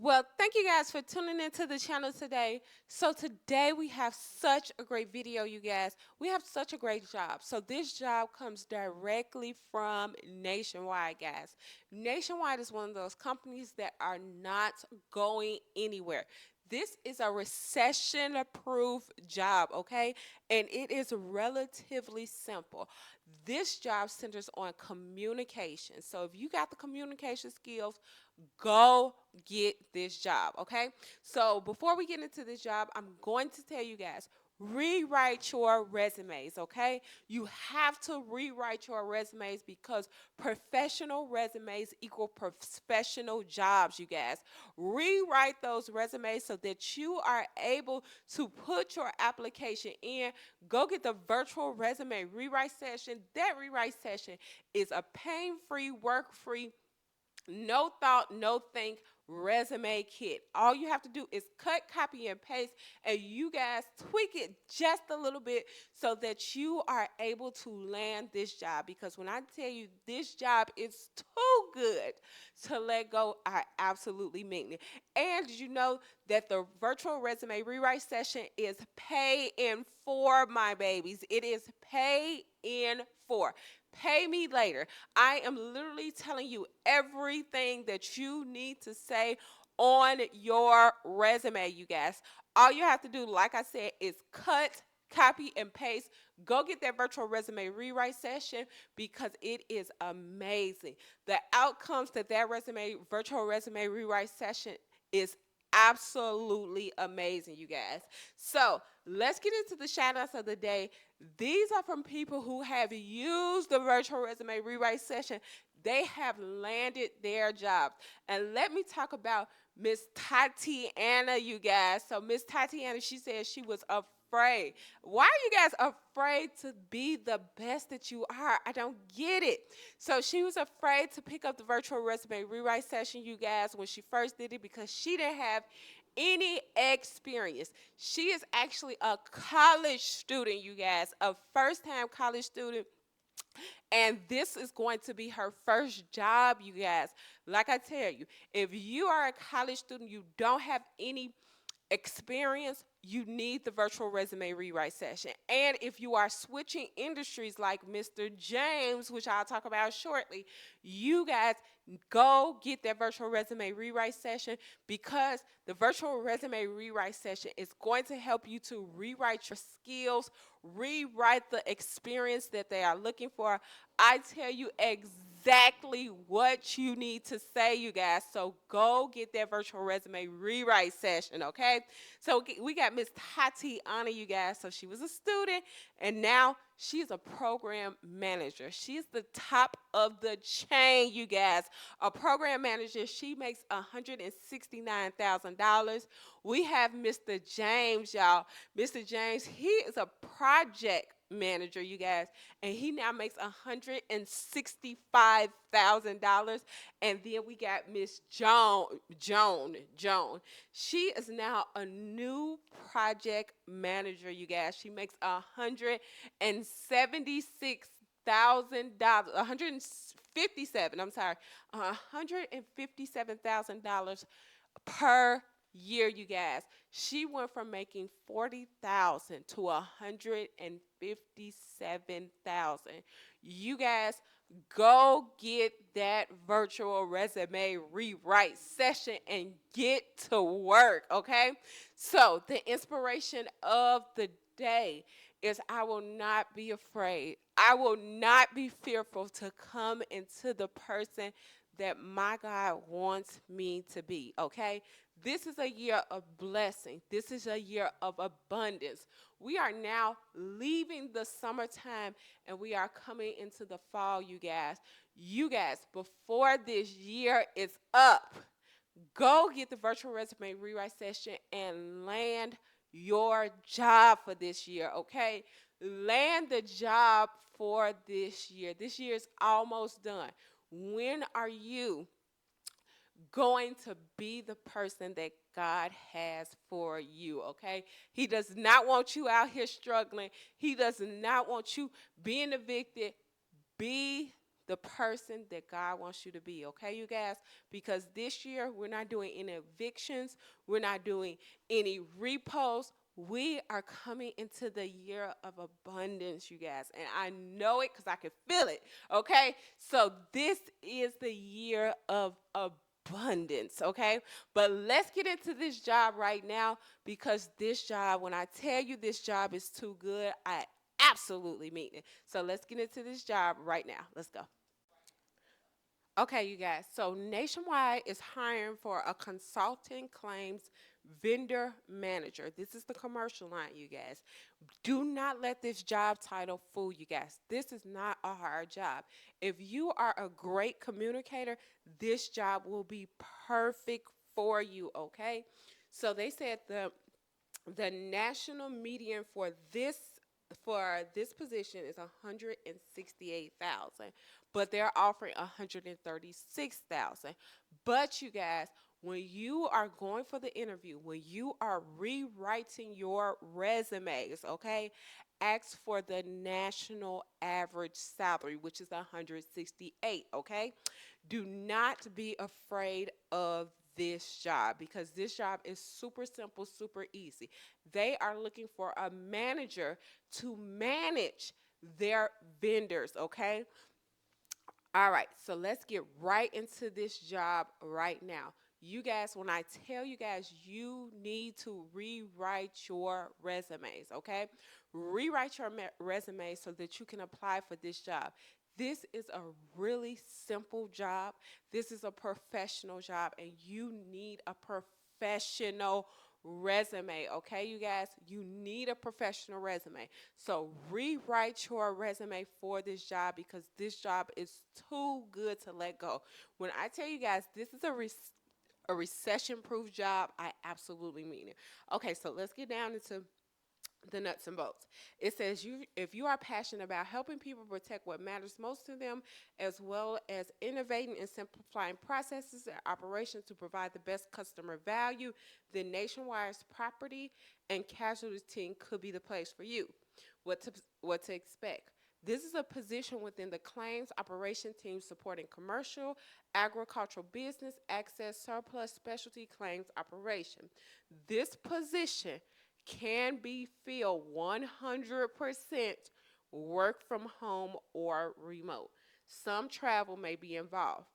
Well, thank you guys for tuning into the channel today. So today we have such a great video, you guys. We have such a great job. So this job comes directly from Nationwide, guys. Nationwide is one of those companies that are not going anywhere. This is a recession-proof job, okay? And it is relatively simple. This job centers on communication. So if you got the communication skills, go get this job, okay? So before we get into this job, I'm going to tell you guys, rewrite your resumes, okay? You have to rewrite your resumes because professional resumes equal professional jobs, you guys. Rewrite those resumes so that you are able to put your application in. Go get the virtual resume rewrite session. That rewrite session is a pain-free, work-free, no thought, no think resume kit. All you have to do is cut, copy, and paste, and you guys tweak it just a little bit so that you are able to land this job. Because when I tell you this job is too good to let go, I absolutely mean it. And did you know that the virtual resume rewrite session is pay in four, my babies? It is pay in four. Pay me later. I am literally telling you everything that you need to say on your resume, you guys. All you have to do, like I said, is cut, copy, and paste. Go get that virtual resume rewrite session because it is amazing. The outcomes that virtual resume rewrite session is absolutely amazing, you guys. So let's get into the shout outs of the day. These are from people who have used the virtual resume rewrite session. They have landed their jobs. And let me talk about Miss Tatiana, you guys. So Miss Tatiana, she said she was afraid. Why are you guys afraid to be the best that you are? I don't get it. So she was afraid to pick up the virtual resume rewrite session, you guys, when she first did it because she didn't have any experience. She is actually a college student, you guys, a first-time college student. And this is going to be her first job, you guys. Like I tell you, if you are a college student, you don't have any experience, you need the virtual resume rewrite session. And if you are switching industries like Mr. James, which I'll talk about shortly, you guys go get that virtual resume rewrite session because the virtual resume rewrite session is going to help you to rewrite your skills, rewrite the experience that they are looking for. I tell you exactly what you need to say, you guys. So go get that virtual resume rewrite session, okay? So we got Miss Tatiana, you guys. So she was a student, and now she's a program manager. She's the top of the chain, you guys. A program manager, she makes $169,000. We have Mr. James, y'all. Mr. James, he is a project manager, you guys, and he now makes $165,000. And then we got Miss Joan. She is now a new project manager, you guys. She makes $176,000, 157. I'm sorry, $157,000 per year, you guys. She went from making 40,000 to 157,000. You guys, go get that virtual resume rewrite session and get to work, okay? So, the inspiration of the day is I will not be afraid. I will not be fearful to come into the person that my God wants me to be, okay? This is a year of blessing. This is a year of abundance. We are now leaving the summertime and we are coming into the fall, you guys. You guys, before this year is up, go get the virtual resume rewrite session and land your job for this year, okay? Land the job for this year. This year is almost done. When are you going to be the person that God has for you, okay? He does not want you out here struggling. He does not want you being evicted. Be the person that God wants you to be, okay, you guys? Because this year we're not doing any evictions, we're not doing any repos. We are coming into the year of abundance, you guys, and I know it because I can feel it, okay? So this is the year of abundance, okay? But let's get into this job right now because this job, when I tell you this job is too good, I absolutely mean it. So let's get into this job right now. Let's go. Okay, you guys. So Nationwide is hiring for a consulting claims vendor manager. This is the commercial line, you guys. Do not let this job title fool you guys. This is not a hard job. If you are a great communicator, this job will be perfect for you, okay? So they said the national median for this position is 168,000, but they're offering 136,000. But you guys, when you are going for the interview, when you are rewriting your resumes, okay, ask for the national average salary, which is 168, okay? Do not be afraid of this job because this job is super simple, super easy. They are looking for a manager to manage their vendors, okay? All right, so let's get right into this job right now. You guys, when I tell you guys, you need to rewrite your resumes, okay? Rewrite your resume so that you can apply for this job. This is a really simple job. This is a professional job, and you need a professional resume, okay, you guys? You need a professional resume. So rewrite your resume for this job because this job is too good to let go. When I tell you guys, this is a recession-proof job, I absolutely mean it. Okay, so let's get down into the nuts and bolts. It says if you are passionate about helping people protect what matters most to them, as well as innovating and simplifying processes and operations to provide the best customer value, then Nationwide's property and casualty team could be the place for you. What to what to expect. This is a position within the claims operation team supporting commercial, agricultural business, access, surplus, specialty claims operation. This position can be filled 100% work from home or remote. Some travel may be involved.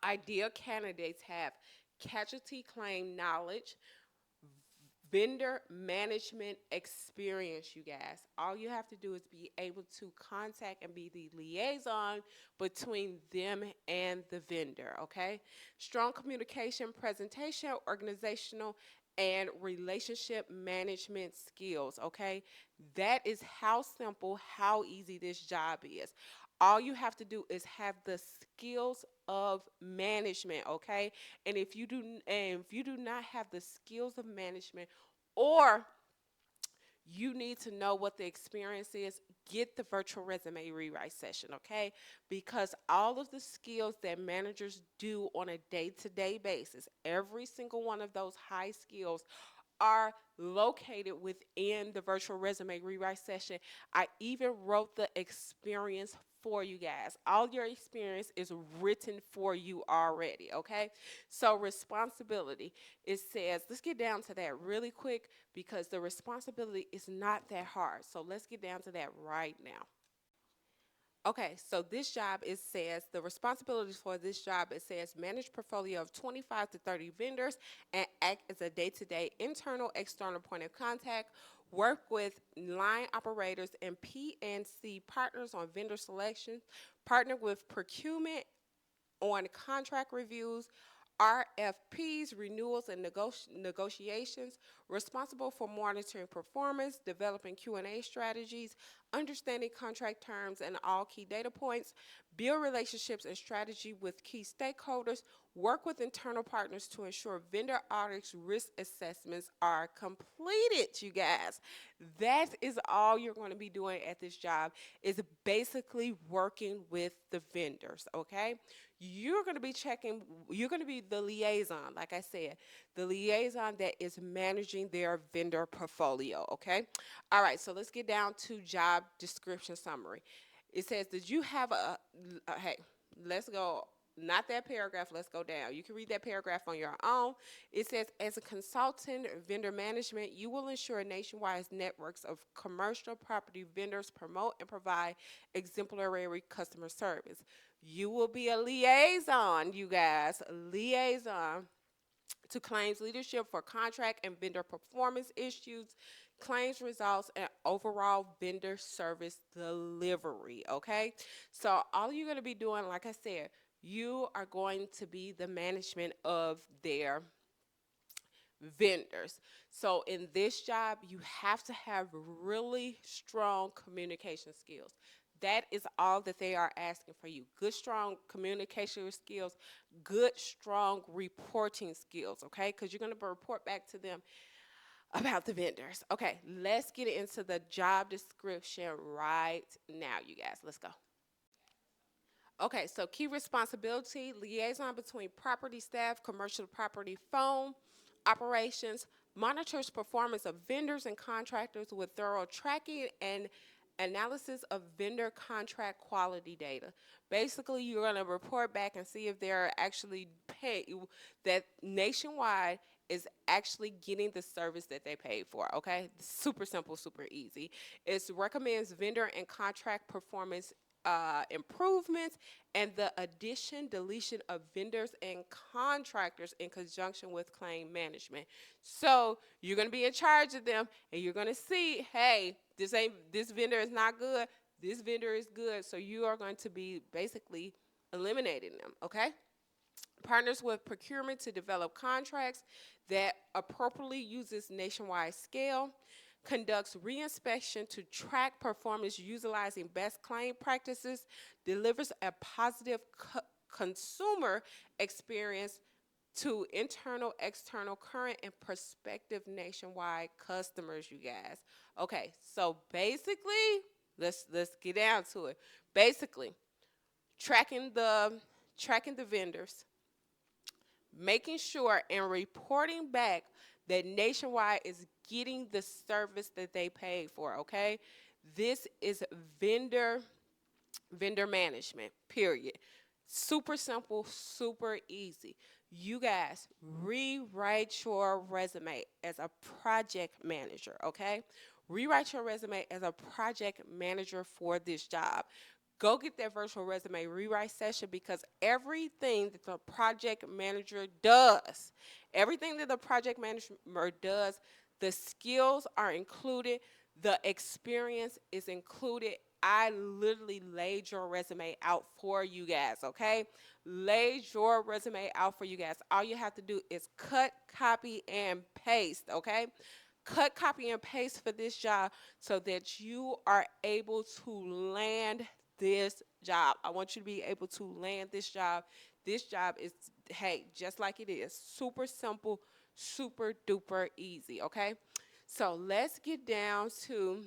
Ideal candidates have casualty claim knowledge, vendor management experience, you guys. All you have to do is be able to contact and be the liaison between them and the vendor, okay? Strong communication, presentation, organizational, and relationship management skills, okay? That is how simple, how easy this job is. All you have to do is have the skills of management, okay? And if you do not have the skills of management, or you need to know what the experience is, get the virtual resume rewrite session, okay? Because all of the skills that managers do on a day-to-day basis, every single one of those high skills are located within the virtual resume rewrite session. I even wrote the experience for you guys. All your experience is written for you already, okay? So responsibility, it says, let's get down to that really quick because the responsibility is not that hard. So let's get down to that right now. Okay, so this job, it says the responsibilities for this job, it says manage portfolio of 25 to 30 vendors and act as a day-to-day internal external point of contact, work with line operators and PNC partners on vendor selection, partner with procurement on contract reviews, RFPs, renewals, and negotiations, responsible for monitoring performance, developing Q&A strategies, understanding contract terms and all key data points, build relationships and strategy with key stakeholders, work with internal partners to ensure vendor audits, risk assessments are completed, you guys. That is all you're going to be doing at this job, is basically working with the vendors, okay? You're going to be checking, you're going to be the liaison, like I said, the liaison that is managing their vendor portfolio, okay? All right, so let's get down to job description summary. It says, did you have hey, let's go, not that paragraph, let's go down. You can read that paragraph on your own. It says, as a consultant vendor management, you will ensure nationwide networks of commercial property vendors promote and provide exemplary customer service. You will be a liaison, you guys, a liaison to claims leadership for contract and vendor performance issues, claims results, and overall vendor service delivery. Okay, so all you're going to be doing, like I said, you are going to be the management of their vendors. So in this job, you have to have really strong communication skills. That is all that they are asking for you. Good, strong communication skills, good, strong reporting skills, okay? Because you're going to report back to them about the vendors. Okay, let's get into the job description right now, you guys. Let's go. Okay, so key responsibility, liaison between property staff, commercial property phone operations, monitors performance of vendors and contractors with thorough tracking and analysis of vendor contract quality data. Basically, you're going to report back and see if they're actually pay that nationwide is actually getting the service that they paid for. Okay, super simple, super easy. It recommends vendor and contract performance improvements and the addition, deletion of vendors and contractors in conjunction with claim management. So you're going to be in charge of them, and you're going to see, hey, this vendor is not good. This vendor is good. So you are going to be basically eliminating them. Okay. Partners with procurement to develop contracts that appropriately uses nationwide scale, conducts reinspection to track performance utilizing best claim practices, delivers a positive consumer experience to internal, external, current, and prospective nationwide customers, you guys. Okay, so basically, let's get down to it. Basically, tracking the vendors, making sure and reporting back that Nationwide is getting the service that they paid for, okay? This is vendor management, period. Super simple, super easy. You guys rewrite your resume as a project manager, okay? Rewrite your resume as a project manager for this job. Go get that virtual resume rewrite session, because everything that the project manager does, everything that the project manager does, the skills are included, the experience is included. I literally laid your resume out for you guys, okay? Laid your resume out for you guys. All you have to do is cut, copy, and paste, okay? Cut, copy, and paste for this job so that you are able to land this job. I want you to be able to land this job. This job is, hey, just like it is, super simple, super duper easy, okay? So let's get down to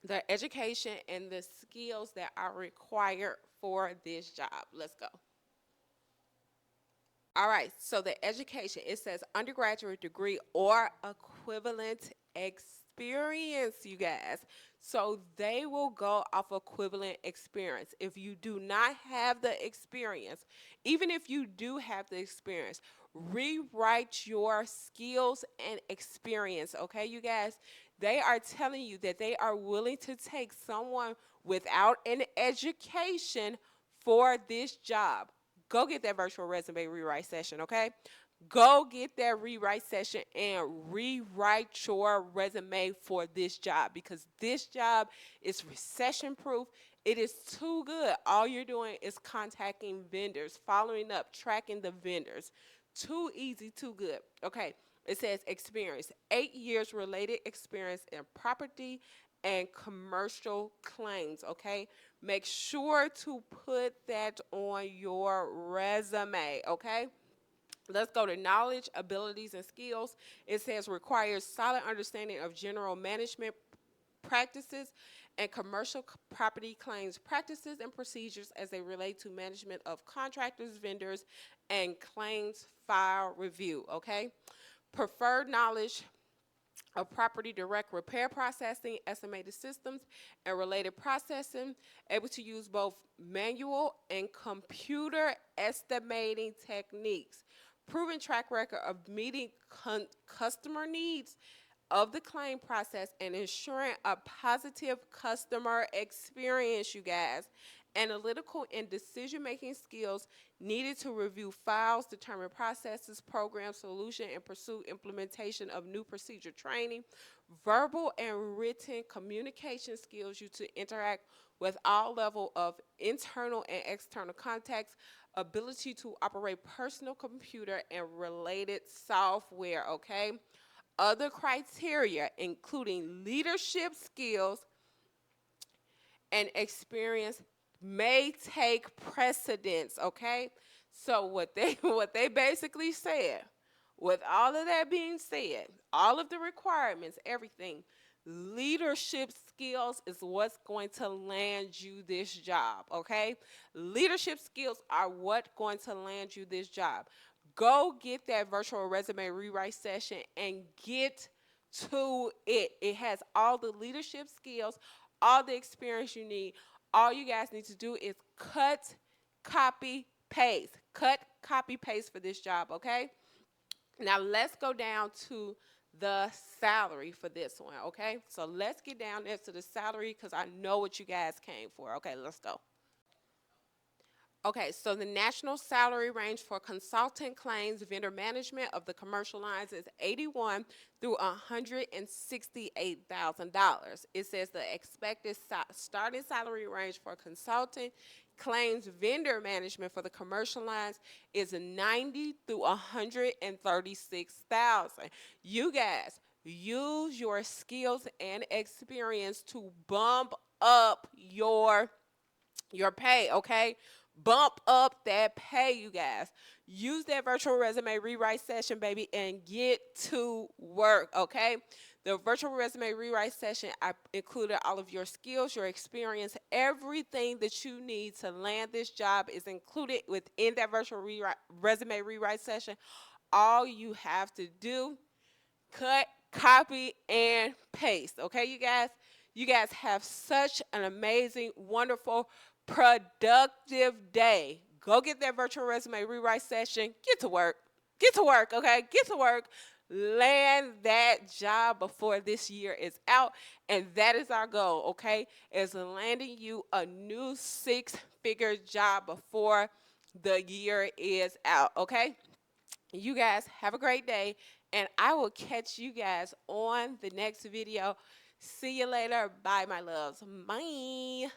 the education and the skills that are required for this job. Let's go. All right, so the education, it says undergraduate degree or equivalent experience, you guys. So they will go off equivalent experience. If you do not have the experience, even if you do have the experience, rewrite your skills and experience, okay, you guys? They are telling you that they are willing to take someone without an education for this job. Go get that virtual resume rewrite session, okay? Go get that rewrite session and rewrite your resume for this job, because this job is recession proof. It is too good. All you're doing is contacting vendors, following up, tracking the vendors. Too easy, too good. Okay, it says experience, 8 years related experience in property and commercial claims, okay? Make sure to put that on your resume, okay? Let's go to knowledge, abilities, and skills. It says requires solid understanding of general management practices and commercial property claims practices and procedures as they relate to management of contractors, vendors, and claims file review, okay? Preferred knowledge of property direct repair processing, estimated systems, and related processing, able to use both manual and computer estimating techniques. Proven track record of meeting customer needs of the claim process and ensuring a positive customer experience, you guys. Analytical and decision making skills needed to review files, determine processes, program solution, and pursue implementation of new procedure training. Verbal and written communication skills you to interact with all level of internal and external contacts, ability to operate personal computer and related software, okay? Other criteria, including leadership skills and experience, may take precedence, okay? So what they basically said, with all of that being said, all of the requirements, everything, leadership skills is what's going to land you this job, okay? Leadership skills are what going to land you this job. Go get that virtual resume rewrite session and get to it. It has all the leadership skills, all the experience you need. All you guys need to do is cut, copy, paste. Cut, copy, paste for this job, okay? Now let's go down to the salary for this one, okay? So let's get down there to the salary because I know what you guys came for. Okay, let's go. Okay, so the national salary range for consultant claims vendor management of the commercial lines is 81 through $168,000. It says the expected starting salary range for consultant claims vendor management for the commercial lines is 90 through 136,000. You guys use your skills and experience to bump up your pay, okay? Bump up that pay, you guys. Use that virtual resume rewrite session, baby, and get to work, okay? The virtual resume rewrite session, I included all of your skills, your experience, everything that you need to land this job is included within that virtual resume rewrite session. All you have to do, cut, copy, and paste. Okay, you guys? You guys have such an amazing, wonderful, productive day. Go get that virtual resume rewrite session. Get to work. Get to work, okay? Get to work. Land that job before this year is out. And that is our goal, okay? Is landing you a new six-figure job before the year is out, okay? You guys have a great day, and I will catch you guys on the next video. See you later. Bye, my loves. Bye.